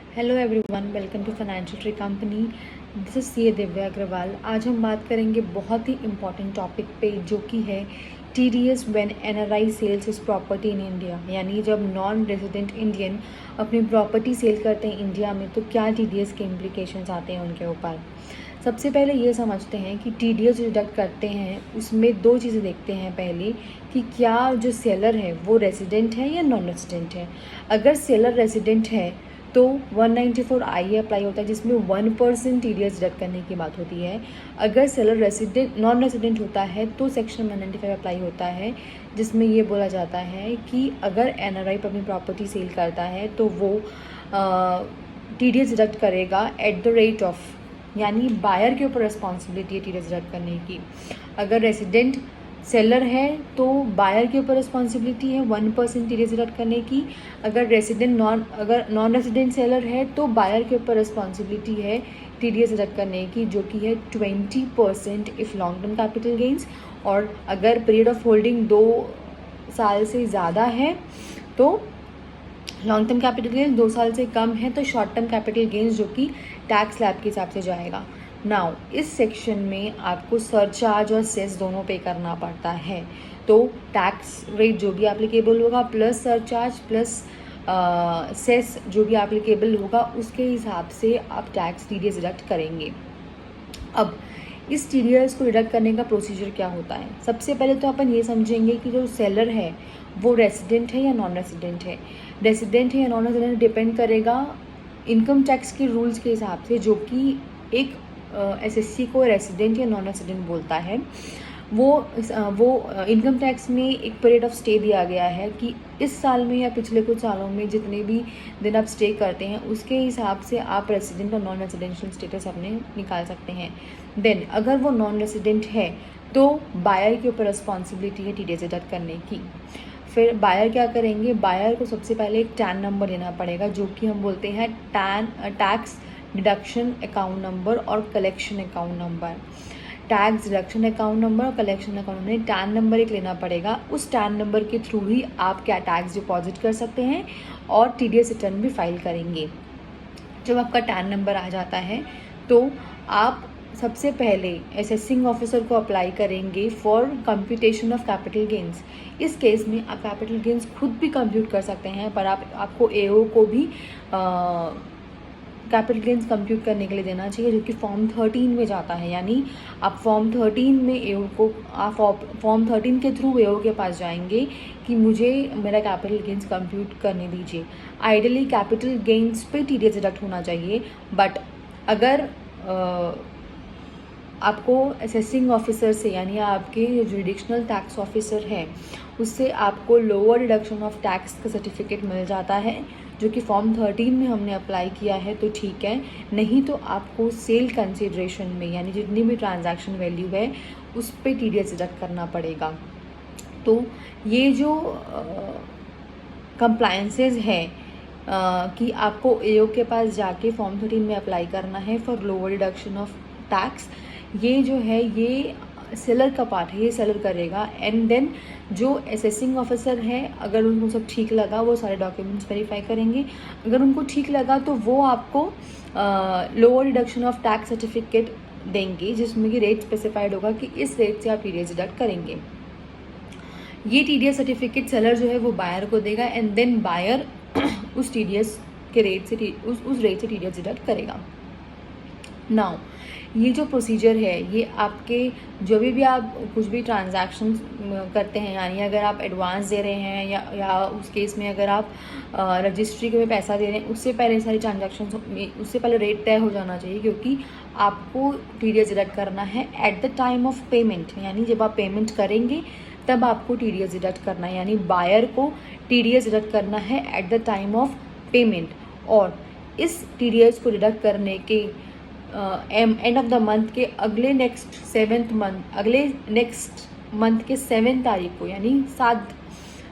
Hello everyone, welcome to financial tree company. This is CA Divya Agrawal. आज हम बात करेंगे बहुत ही इम्पॉर्टेंट टॉपिक पे, जो कि है TDS when NRI sells is property in India. यानी जब नॉन रेजिडेंट इंडियन अपनी प्रॉपर्टी सेल करते हैं इंडिया में, तो क्या TDS के इम्प्लीकेशंस आते हैं उनके ऊपर। सबसे पहले ये समझते हैं कि TDS डिडक्ट करते हैं उसमें दो चीज़ें देखते हैं। पहले कि क्या जो सेलर है वो रेजिडेंट है या नॉन रेजिडेंट है। अगर सेलर रेजिडेंट है तो 194I अप्लाई होता है, जिसमें 1% TDS डिडक्ट करने की बात होती है। अगर सेलर रेसिडेंट नॉन रेसिडेंट होता है तो सेक्शन 195 अप्लाई होता है, जिसमें ये बोला जाता है कि अगर NRI पर अपनी प्रॉपर्टी सेल करता है तो वो TDS डिडक्ट करेगा एट द रेट ऑफ, यानी बायर के ऊपर रिस्पॉन्सिबिलिटी है TDS डिडक्ट करने की। अगर रेसिडेंट सेलर है तो बायर के ऊपर रिस्पॉन्सिबिलिटी है 1% TDS डिडक्ट करने की। अगर नॉन रेसिडेंट सेलर है तो बायर के ऊपर रिस्पॉन्सिबिलिटी है TDS डिडक्ट करने की, जो कि है 20% if long term capital gains. और अगर पीरियड ऑफ होल्डिंग 2 साल से ज़्यादा है तो लॉन्ग टर्म कैपिटल गेंस 2 साल से कम है तो शॉर्ट टर्म कैपिटल गेंस, जो कि टैक्स स्लैब के हिसाब से जाएगा। नाउ इस सेक्शन में आपको सरचार्ज और सेस दोनों पे करना पड़ता है। तो टैक्स रेट जो भी एप्लीकेबल होगा प्लस सरचार्ज प्लस सेस जो भी एप्लीकेबल होगा, उसके हिसाब से आप टैक्स TDS डिडक्ट करेंगे। अब इस TDS को डिडक्ट करने का प्रोसीजर क्या होता है। सबसे पहले तो अपन ये समझेंगे कि जो सेलर है वो रेसिडेंट है या नॉन रेसिडेंट है। रेसिडेंट है या नॉन रेसिडेंट डिपेंड करेगा इनकम टैक्स के रूल्स के हिसाब से, जो कि एक SSC को रेसिडेंट या नॉन रेसिडेंट बोलता है। वो इनकम टैक्स में एक पीरियड ऑफ स्टे दिया गया है कि इस साल में या पिछले कुछ सालों में जितने भी दिन आप स्टे करते हैं उसके हिसाब से आप रेसिडेंट और नॉन रेसिडेंशियल स्टेटस अपने निकाल सकते हैं। देन अगर वो नॉन रेसिडेंट है तो बायर के ऊपर रिस्पॉन्सिबिलिटी है TDS डिडक्ट करने की। फिर बायर क्या करेंगे, बायर को सबसे पहले एक टैन नंबर देना पड़ेगा, जो कि हम बोलते हैं टैक्स डिडक्शन अकाउंट नंबर और collection account number. Tax deduction account number और collection account number, TAN number एक लेना पड़ेगा। उस टैन नंबर के थ्रू ही आप क्या टैक्स डिपॉजिट कर सकते हैं और TDS रिटर्न भी फाइल करेंगे। जब आपका टैन नंबर आ जाता है तो आप सबसे पहले असेसिंग ऑफिसर को अप्लाई करेंगे for computation of capital gains. इस केस में आप कैपिटल गेंस खुद भी कंप्यूट कर सकते हैं, पर आपको AO को भी कैपिटल गेंस कंप्यूट करने के लिए देना चाहिए, जो कि फॉर्म 13 में जाता है। यानी आप फॉर्म 13 में AO को आप फॉर्म 13 के थ्रू AO के पास जाएंगे कि मुझे मेरा कैपिटल गेंस कंप्यूट करने दीजिए। आइडियली कैपिटल गेंस पे TDS डिडक्ट होना चाहिए, बट अगर आपको असेसिंग ऑफिसर से, यानी आपके जुडिशनल टैक्स ऑफिसर है, उससे आपको लोअर डिडक्शन ऑफ टैक्स का सर्टिफिकेट मिल जाता है, जो कि फॉर्म 13 में हमने अप्लाई किया है, तो ठीक है। नहीं तो आपको सेल कंसिडरेशन में, यानी जितनी भी ट्रांजैक्शन वैल्यू है उस पर TDS डिडक्ट करना पड़ेगा। तो ये जो कंप्लायंसेस है कि आपको AO के पास जाके फॉर्म 13 में अप्लाई करना है for lower deduction of tax, ये जो है ये सेलर का पार्ट है, ये सेलर करेगा। एंड देन जो असेसिंग ऑफिसर है, अगर उनको सब ठीक लगा वो सारे डॉक्यूमेंट्स वेरीफाई करेंगे। अगर उनको ठीक लगा तो वो आपको lower deduction of tax certificate देंगे, जिसमें कि रेट स्पेसिफाइड होगा कि इस रेट से आप TDS डिडक्ट करेंगे। ये TDS सर्टिफिकेट सेलर जो है वो बायर को देगा, एंड देन बायर उस TDS के रेट से उस रेट से TDS डिडक्ट करेगा। नाउ ये जो प्रोसीजर है ये आपके जो भी आप कुछ भी ट्रांजैक्शन करते हैं, यानी अगर आप एडवांस दे रहे हैं या उस केस में अगर आप रजिस्ट्री में पैसा दे रहे हैं, उससे पहले सारी ट्रांजैक्शन में उससे पहले रेट तय हो जाना चाहिए, क्योंकि आपको TDS डिडक्ट करना है at the time of payment. यानी जब आप पेमेंट करेंगे तब आपको TDS डिडक्ट करना है, यानी बायर को TDS डिडक्ट करना है at the time of payment. और इस TDS को डिडक्ट करने के एंड ऑफ द मंथ के अगले नेक्स्ट मंथ के 7 तारीख को, यानी 7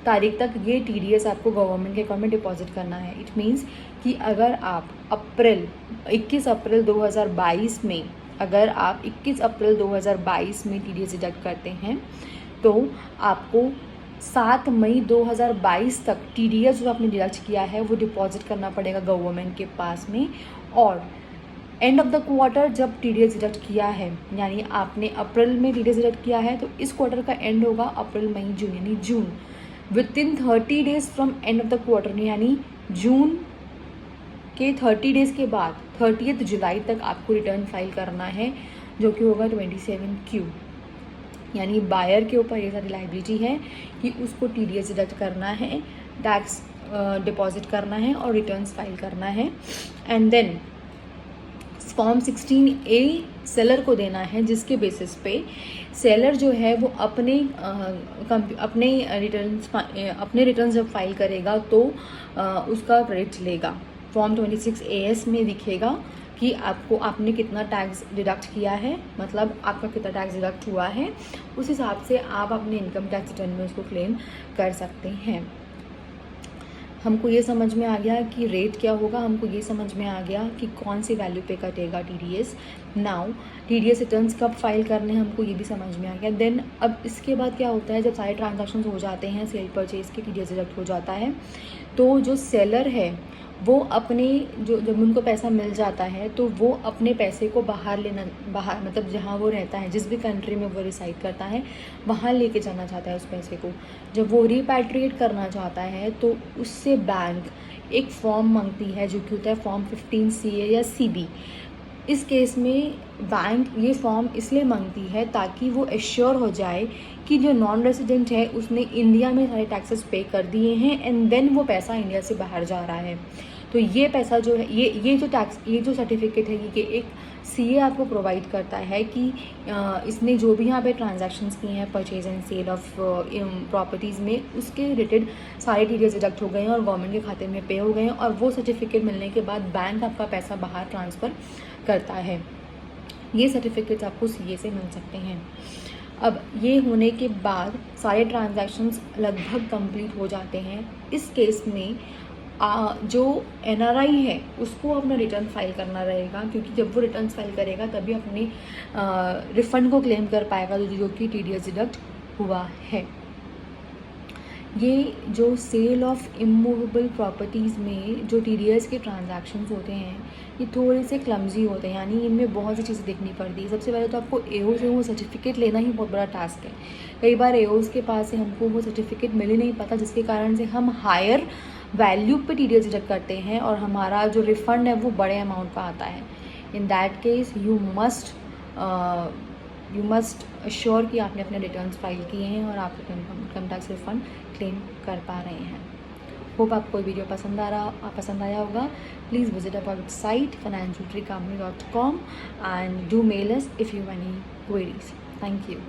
तारीख तक ये TDS आपको गवर्नमेंट के अकाउंट में डिपॉजिट करना है। इट मीन्स कि अगर आप 21 अप्रैल 2022 में अगर आप 21 अप्रैल 2022 में TDS डिडक्ट करते हैं तो आपको 7 मई 2022 तक TDS जो आपने डिडक्ट किया है वो डिपॉजिट करना पड़ेगा गवर्नमेंट के पास में। और एंड ऑफ द क्वार्टर जब TDS डिडक्ट किया है, यानी आपने अप्रैल में TDS डिडक्ट किया है, तो इस क्वार्टर का एंड होगा अप्रैल मई जून, यानी जून। Within 30 days from end of the quarter, यानी जून के 30 डेज के बाद 30 जुलाई तक आपको रिटर्न फाइल करना है, जो कि होगा 27Q। यानी बायर के ऊपर ये सारी लाइबिलिटी है कि उसको TDS डिडक्ट करना है, टैक्स डिपॉजिट करना है और रिटर्न्स फाइल करना है। And then form 16A seller को देना है, जिसके बेसिस पे सेलर जो है वो अपने रिटर्न्स जब फाइल करेगा तो उसका क्रेडिट लेगा। फॉर्म 26AS में दिखेगा कि आपने कितना टैक्स डिडक्ट किया है, मतलब आपका कितना टैक्स डिडक्ट हुआ है, उस हिसाब से आप अपने इनकम टैक्स रिटर्न में उसको क्लेम कर सकते हैं। हमको ये समझ में आ गया कि रेट क्या होगा, हमको ये समझ में आ गया कि कौन सी वैल्यू पे कटेगा TDS। नाउ TDS रिटर्न्स कब फाइल करने हैं, हमको ये भी समझ में आ गया। देन अब इसके बाद क्या होता है, जब सारे ट्रांजैक्शंस हो जाते हैं, सेल परचेज के TDS डिडक्ट हो जाता है, तो जो सेलर है वो अपने जब उनको पैसा मिल जाता है तो वो अपने पैसे को बाहर मतलब जहाँ वो रहता है, जिस भी कंट्री में वो रिसाइड करता है, वहाँ लेके जाना चाहता है उस पैसे को। जब वो रिपैट्रिएट करना चाहता है तो उससे बैंक एक फॉर्म मांगती है, जो कि होता है फॉर्म 15CA या CB। इस केस में बैंक ये फॉर्म इसलिए मांगती है ताकि वो एश्योर हो जाए कि जो नॉन रेजिडेंट है उसने इंडिया में सारे टैक्सेस पे कर दिए हैं एंड देन वो पैसा इंडिया से बाहर जा रहा है। तो ये पैसा जो है, ये जो सर्टिफिकेट है, ये एक CA आपको प्रोवाइड करता है कि इसने जो भी यहाँ पे ट्रांजैक्शंस किए हैं purchase and sale of properties में, उसके रिलेटेड सारे TDS डिडक्ट हो गए हैं और गवर्नमेंट के खाते में पे हो गए हैं, और वो सर्टिफिकेट मिलने के बाद बैंक आपका पैसा बाहर ट्रांसफ़र करता है। ये सर्टिफिकेट्स आपको CA से मिल सकते हैं। अब ये होने के बाद सारे ट्रांजैक्शंस लगभग कंप्लीट हो जाते हैं। इस केस में जो NRI है उसको अपना रिटर्न फाइल करना रहेगा, क्योंकि जब वो रिटर्न फाइल करेगा तभी अपने रिफ़ंड को क्लेम कर पाएगा जो कि TDS डिडक्ट हुआ है। ये जो सेल ऑफ इमूवेबल प्रॉपर्टीज़ में जो TDS के ट्रांजैक्शंस होते हैं, ये थोड़े से क्लमजी होते हैं, यानी इनमें बहुत सी चीज़ें देखनी पड़ती है। सबसे पहले तो आपको AO से वो सर्टिफिकेट लेना ही बहुत बड़ा टास्क है। कई बार AOs के पास से हमको वो सर्टिफिकेट मिल ही नहीं पाता, जिसके कारण से हम हायर वैल्यू पे TDS डिडक्ट करते हैं और हमारा जो रिफ़ंड है वो बड़े अमाउंट का आता है। In that case you must assure कि आपने अपने रिटर्न्स फाइल किए हैं और आप इनकम टैक्स रिफ़ंड क्लेम कर पा रहे हैं। होप आपको वीडियो पसंद आया होगा। Please visit our website financialtricambani.com and do mail us if you have any queries. Thank you.